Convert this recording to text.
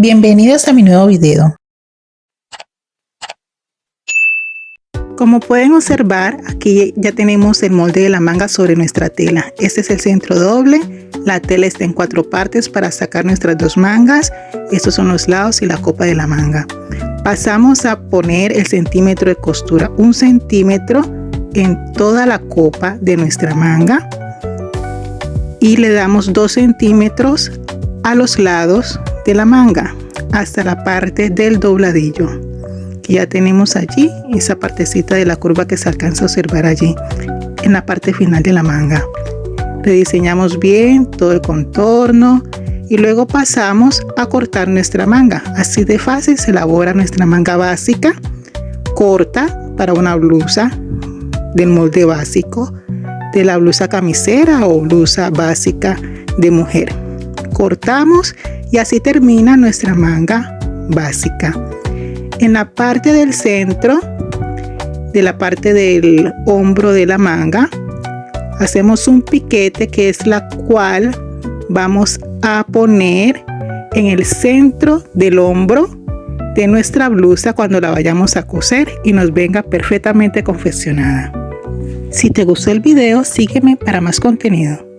Bienvenidos a mi nuevo video. Como pueden observar, aquí ya tenemos el molde de la manga sobre nuestra tela. Este es el centro doble, la tela está en 4 partes para sacar nuestras 2 mangas. Estos son los lados y la copa de la manga. Pasamos a poner el centímetro de costura, 1 centímetro en toda la copa de nuestra manga. Y le damos 2 centímetros a los lados de la manga hasta la parte del dobladillo, que ya tenemos allí esa partecita de la curva que se alcanza a observar allí en la parte final de la manga. Rediseñamos bien todo el contorno y luego pasamos a cortar nuestra manga. Así de fácil se elabora nuestra manga básica corta para una blusa del molde básico de la blusa camisera o blusa básica de mujer. Cortamos y así termina nuestra manga básica. En la parte del centro de la parte del hombro de la manga hacemos un piquete, que es la cual vamos a poner en el centro del hombro de nuestra blusa cuando la vayamos a coser y nos venga perfectamente confeccionada. Si te gustó el video, sígueme para más contenido.